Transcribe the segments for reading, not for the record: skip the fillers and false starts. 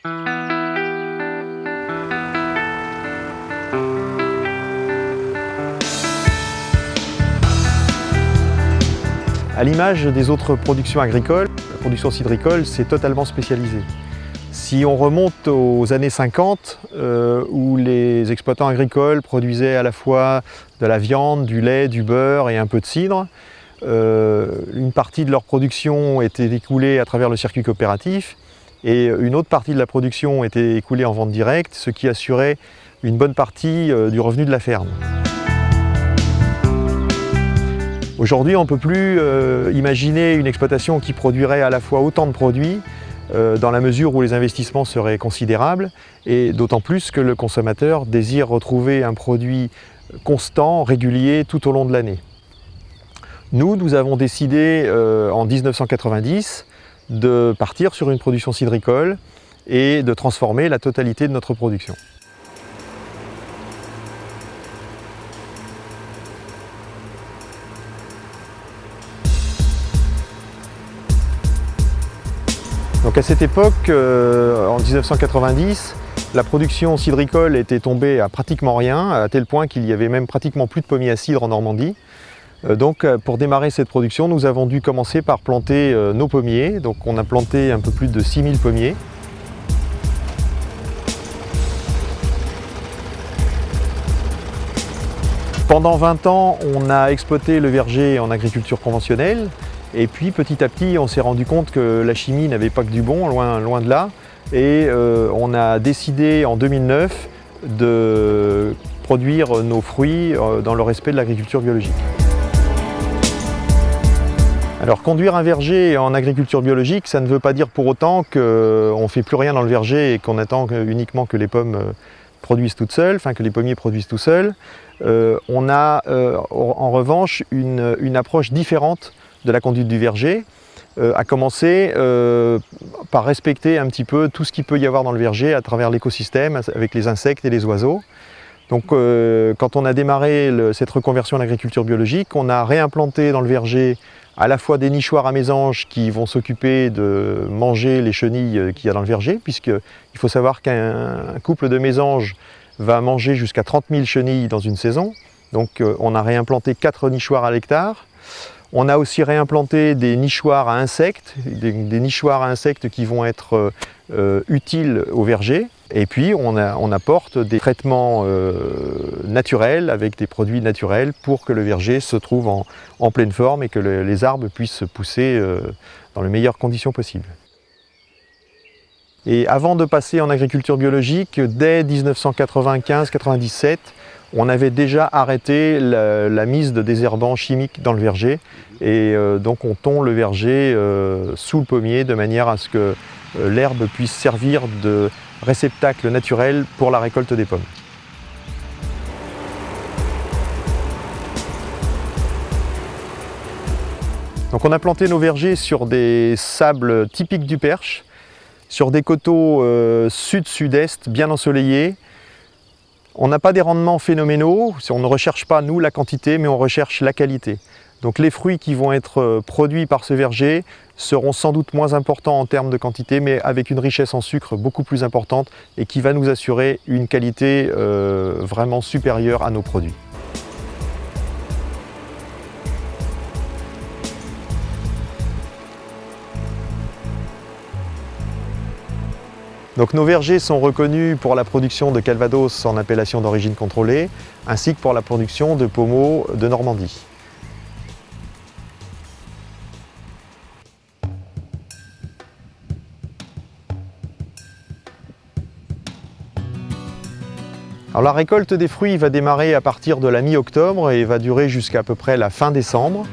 À l'image des autres productions agricoles, la production cidricole c'est totalement spécialisé. Si on remonte aux années 50, où les exploitants agricoles produisaient à la fois de la viande, du lait, du beurre et un peu de cidre, une partie de leur production était écoulée à travers le circuit coopératif et une autre partie de la production était écoulée en vente directe, ce qui assurait une bonne partie du revenu de la ferme. Aujourd'hui, on ne peut plus imaginer une exploitation qui produirait à la fois autant de produits dans la mesure où les investissements seraient considérables et d'autant plus que le consommateur désire retrouver un produit constant, régulier tout au long de l'année. Nous avons décidé en 1990 de partir sur une production cidricole et de transformer la totalité de notre production. Donc à cette époque, en 1990, la production cidricole était tombée à pratiquement rien, à tel point qu'il y avait même pratiquement plus de pommiers à cidre en Normandie. Donc pour démarrer cette production, nous avons dû commencer par planter nos pommiers. Donc on a planté un peu plus de 6000 pommiers. Pendant 20 ans, on a exploité le verger en agriculture conventionnelle. Et puis petit à petit, on s'est rendu compte que la chimie n'avait pas que du bon, loin de là. Et on a décidé en 2009 de produire nos fruits dans le respect de l'agriculture biologique. Alors conduire un verger en agriculture biologique, ça ne veut pas dire pour autant qu'on ne fait plus rien dans le verger et qu'on attend uniquement que les pommes produisent toutes seules, enfin que les pommiers produisent tout seuls. On a en revanche une approche différente de la conduite du verger, à commencer par respecter un petit peu tout ce qu'il peut y avoir dans le verger à travers l'écosystème avec les insectes et les oiseaux. Donc quand on a démarré cette reconversion en agriculture biologique, on a réimplanté dans le verger à la fois des nichoirs à mésanges qui vont s'occuper de manger les chenilles qu'il y a dans le verger, puisqu'il faut savoir qu'un couple de mésanges va manger jusqu'à 30 000 chenilles dans une saison. Donc on a réimplanté 4 nichoirs à l'hectare. On a aussi réimplanté des nichoirs à insectes, des nichoirs à insectes qui vont être utiles au verger. Et puis on apporte des traitements naturels avec des produits naturels pour que le verger se trouve en pleine forme et que les arbres puissent pousser dans les meilleures conditions possibles. Et avant de passer en agriculture biologique, dès 1995-97, on avait arrêté arrêté la mise de désherbants chimiques dans le verger et donc on tond le verger sous le pommier de manière à ce que l'herbe puisse servir de réceptacle naturel pour la récolte des pommes. Donc on a planté nos vergers sur des sables typiques du Perche, sur des coteaux sud-sud-est bien ensoleillés. On n'a pas des rendements phénoménaux, on ne recherche pas nous la quantité mais on recherche la qualité. Donc les fruits qui vont être produits par ce verger seront sans doute moins importants en termes de quantité mais avec une richesse en sucre beaucoup plus importante et qui va nous assurer une qualité vraiment supérieure à nos produits. Donc nos vergers sont reconnus pour la production de Calvados en appellation d'origine contrôlée, ainsi que pour la production de pommeaux de Normandie. Alors la récolte des fruits va démarrer à partir de la mi-octobre et va durer jusqu'à peu près la fin décembre.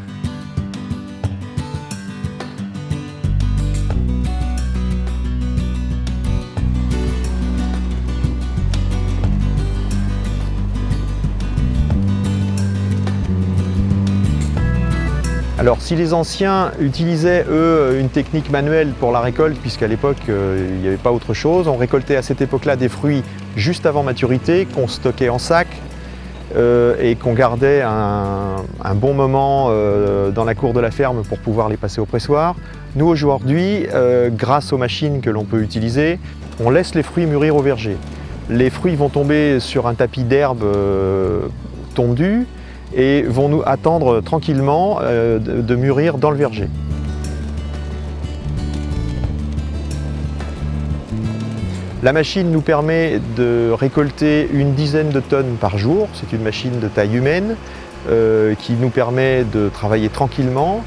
Alors si les anciens utilisaient eux une technique manuelle pour la récolte, puisqu'à l'époque il n'y avait pas autre chose, on récoltait à cette époque-là des fruits juste avant maturité, qu'on stockait en sac et qu'on gardait un bon moment dans la cour de la ferme pour pouvoir les passer au pressoir. Nous aujourd'hui, grâce aux machines que l'on peut utiliser, on laisse les fruits mûrir au verger. Les fruits vont tomber sur un tapis d'herbe tondu et vont nous attendre tranquillement de mûrir dans le verger. La machine nous permet de récolter une dizaine de tonnes par jour. C'est une machine de taille humaine qui nous permet de travailler tranquillement.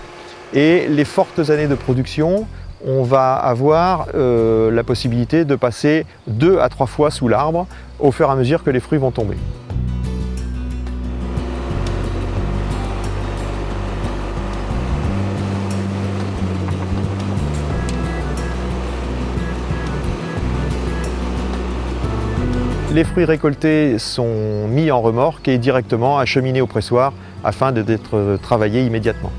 Et les fortes années de production, on va avoir la possibilité de passer 2 à 3 fois sous l'arbre au fur et à mesure que les fruits vont tomber. Les fruits récoltés sont mis en remorque et directement acheminés au pressoir afin d'être travaillés immédiatement.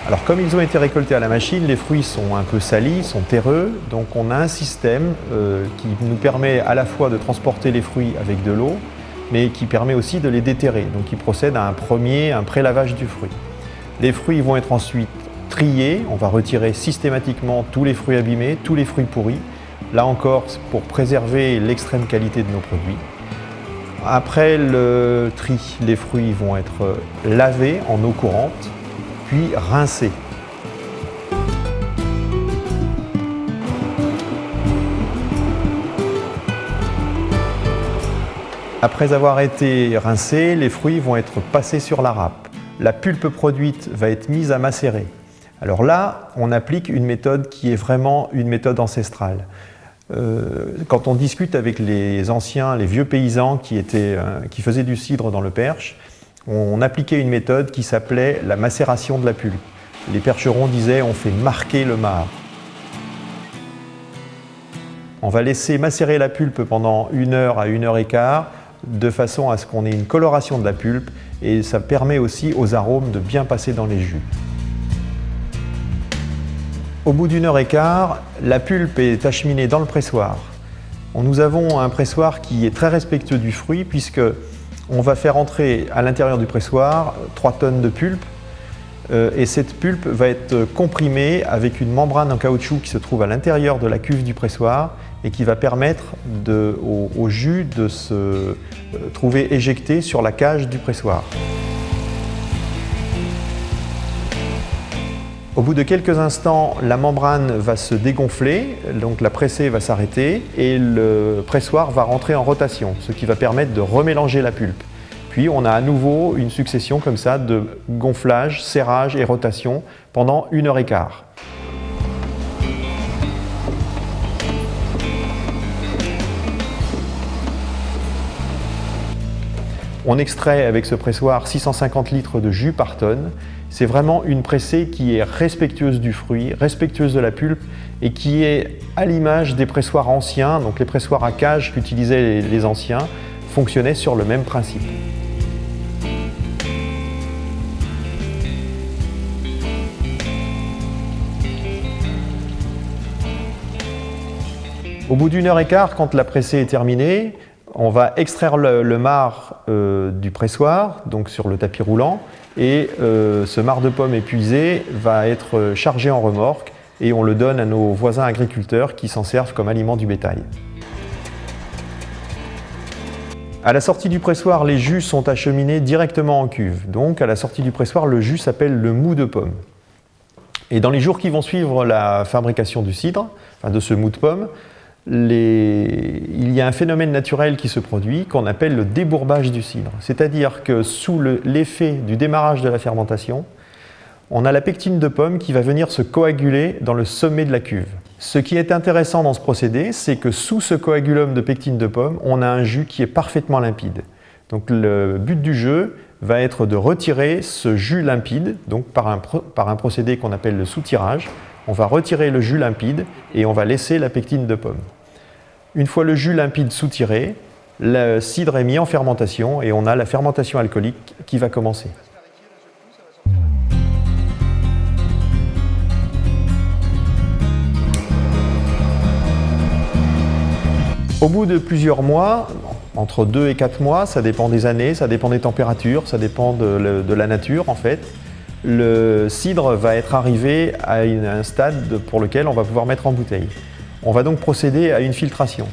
Alors comme ils ont été récoltés à la machine, les fruits sont un peu salis, sont terreux, donc on a un système qui nous permet à la fois de transporter les fruits avec de l'eau, mais qui permet aussi de les déterrer, donc qui procède à un prélavage du fruit. Les fruits vont être ensuite triés, on va retirer systématiquement tous les fruits abîmés, tous les fruits pourris, là encore pour préserver l'extrême qualité de nos produits. Après le tri, les fruits vont être lavés en eau courante, puis rincés. Après avoir été rincés, les fruits vont être passés sur la râpe. La pulpe produite va être mise à macérer. Alors là, on applique une méthode qui est vraiment une méthode ancestrale. Quand on discute avec les anciens, les vieux paysans qui faisaient du cidre dans le Perche, on appliquait une méthode qui s'appelait la macération de la pulpe. Les percherons disaient on fait marquer le marc. On va laisser macérer la pulpe pendant 1 heure à 1 heure et quart de façon à ce qu'on ait une coloration de la pulpe et ça permet aussi aux arômes de bien passer dans les jus. Au bout d'1 heure et quart, la pulpe est acheminée dans le pressoir. Nous avons un pressoir qui est très respectueux du fruit puisque on va faire entrer à l'intérieur du pressoir 3 tonnes de pulpe et cette pulpe va être comprimée avec une membrane en caoutchouc qui se trouve à l'intérieur de la cuve du pressoir et qui va permettre au jus de se trouver éjecté sur la cage du pressoir. Au bout de quelques instants, la membrane va se dégonfler, donc la pressée va s'arrêter et le pressoir va rentrer en rotation, ce qui va permettre de remélanger la pulpe. Puis on a à nouveau une succession comme ça de gonflage, serrage et rotation pendant 1 heure et quart. On extrait avec ce pressoir 650 litres de jus par tonne. C'est vraiment une pressée qui est respectueuse du fruit, respectueuse de la pulpe et qui est à l'image des pressoirs anciens, donc les pressoirs à cage qu'utilisaient les anciens, fonctionnaient sur le même principe. Au bout d'1 heure et quart, quand la pressée est terminée, on va extraire le marc du pressoir, donc sur le tapis roulant, et ce marc de pomme épuisé va être chargé en remorque et on le donne à nos voisins agriculteurs qui s'en servent comme aliment du bétail. À la sortie du pressoir, les jus sont acheminés directement en cuve. Donc à la sortie du pressoir, le jus s'appelle le mou de pomme. Et dans les jours qui vont suivre la fabrication du cidre, enfin de ce mou de pomme, il y a un phénomène naturel qui se produit qu'on appelle le débourbage du cidre. C'est-à-dire que sous l'effet du démarrage de la fermentation, on a la pectine de pomme qui va venir se coaguler dans le sommet de la cuve. Ce qui est intéressant dans ce procédé, c'est que sous ce coagulum de pectine de pomme, on a un jus qui est parfaitement limpide. Donc le but du jeu va être de retirer ce jus limpide, donc par un procédé qu'on appelle le soutirage. On va retirer le jus limpide et on va laisser la pectine de pomme. Une fois le jus limpide soutiré, le cidre est mis en fermentation et on a la fermentation alcoolique qui va commencer. Au bout de plusieurs mois, entre 2 et 4 mois, ça dépend des années, ça dépend des températures, ça dépend de la nature en fait, le cidre va être arrivé à un stade pour lequel on va pouvoir mettre en bouteille. On va donc procéder à une filtration.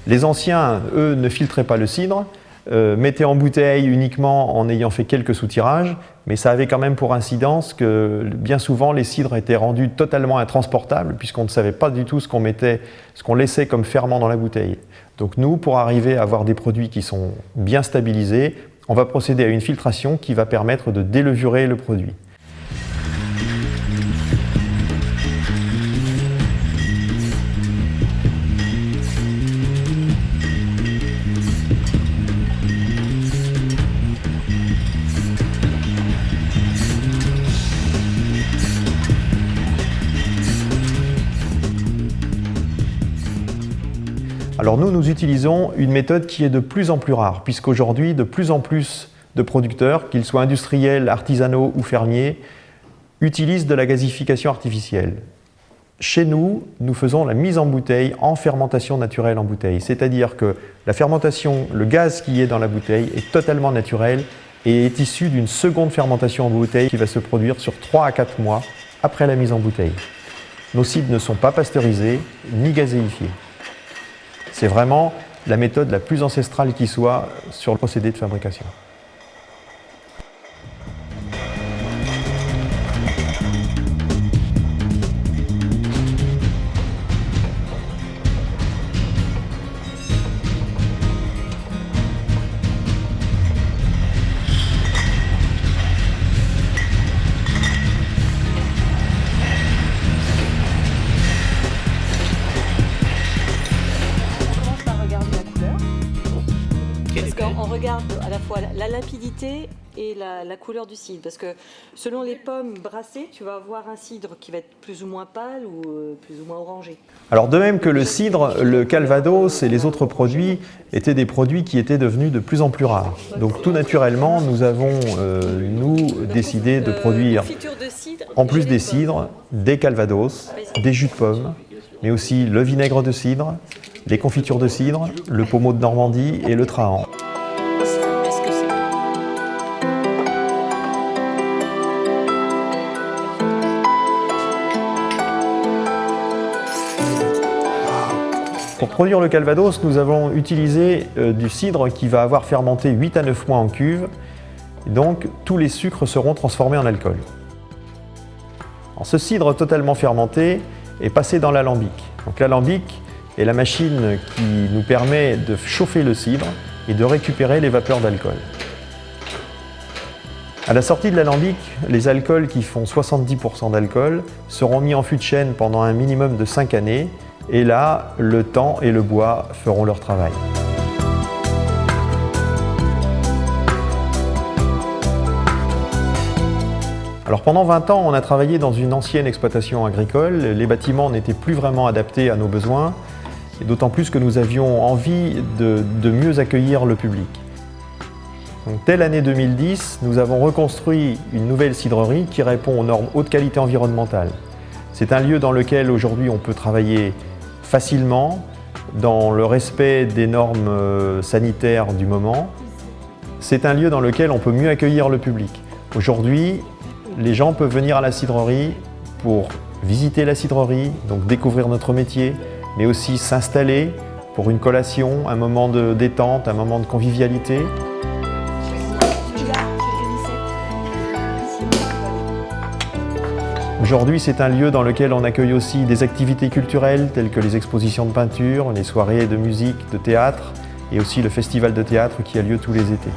Les anciens, eux, ne filtraient pas le cidre, mettaient en bouteille uniquement en ayant fait quelques soutirages, mais ça avait quand même pour incidence que bien souvent les cidres étaient rendus totalement intransportables puisqu'on ne savait pas du tout ce qu'on laissait comme ferment dans la bouteille. Donc nous, pour arriver à avoir des produits qui sont bien stabilisés, on va procéder à une filtration qui va permettre de délevurer le produit. Alors nous utilisons une méthode qui est de plus en plus rare, puisqu'aujourd'hui, de plus en plus de producteurs, qu'ils soient industriels, artisanaux ou fermiers, utilisent de la gasification artificielle. Chez nous, nous faisons la mise en bouteille en fermentation naturelle en bouteille, c'est-à-dire que la fermentation, le gaz qui est dans la bouteille est totalement naturel et est issu d'une seconde fermentation en bouteille qui va se produire sur 3 à 4 mois après la mise en bouteille. Nos cidres ne sont pas pasteurisés ni gazéifiés. C'est vraiment la méthode la plus ancestrale qui soit sur le procédé de fabrication. On regarde à la fois la limpidité et la couleur du cidre, parce que selon les pommes brassées, tu vas avoir un cidre qui va être plus ou moins pâle ou plus ou moins orangé. Alors de même que le cidre, le calvados et les autres produits étaient des produits qui étaient devenus de plus en plus rares. Donc tout naturellement, nous avons décidé de produire, en plus des cidres, des calvados, des jus de pommes, mais aussi le vinaigre de cidre, les confitures de cidre, le pommeau de Normandie et le trahan. Pour produire le calvados, nous avons utilisé du cidre qui va avoir fermenté 8 à 9 mois en cuve. Donc tous les sucres seront transformés en alcool. Alors, ce cidre totalement fermenté est passé dans l'alambic. Donc l'alambic est la machine qui nous permet de chauffer le cidre et de récupérer les vapeurs d'alcool. À la sortie de l'alambic, les alcools qui font 70% d'alcool seront mis en fût de chêne pendant un minimum de 5 années. Et là, le temps et le bois feront leur travail. Alors pendant 20 ans, on a travaillé dans une ancienne exploitation agricole. Les bâtiments n'étaient plus vraiment adaptés à nos besoins, et d'autant plus que nous avions envie de mieux accueillir le public. Donc, dès l'année 2010, nous avons reconstruit une nouvelle cidrerie qui répond aux normes haute qualité environnementale. C'est un lieu dans lequel aujourd'hui on peut travailler facilement, dans le respect des normes sanitaires du moment. C'est un lieu dans lequel on peut mieux accueillir le public. Aujourd'hui, les gens peuvent venir à la cidrerie pour visiter la cidrerie, donc découvrir notre métier, mais aussi s'installer pour une collation, un moment de détente, un moment de convivialité. Aujourd'hui, c'est un lieu dans lequel on accueille aussi des activités culturelles telles que les expositions de peinture, les soirées de musique, de théâtre et aussi le festival de théâtre qui a lieu tous les étés.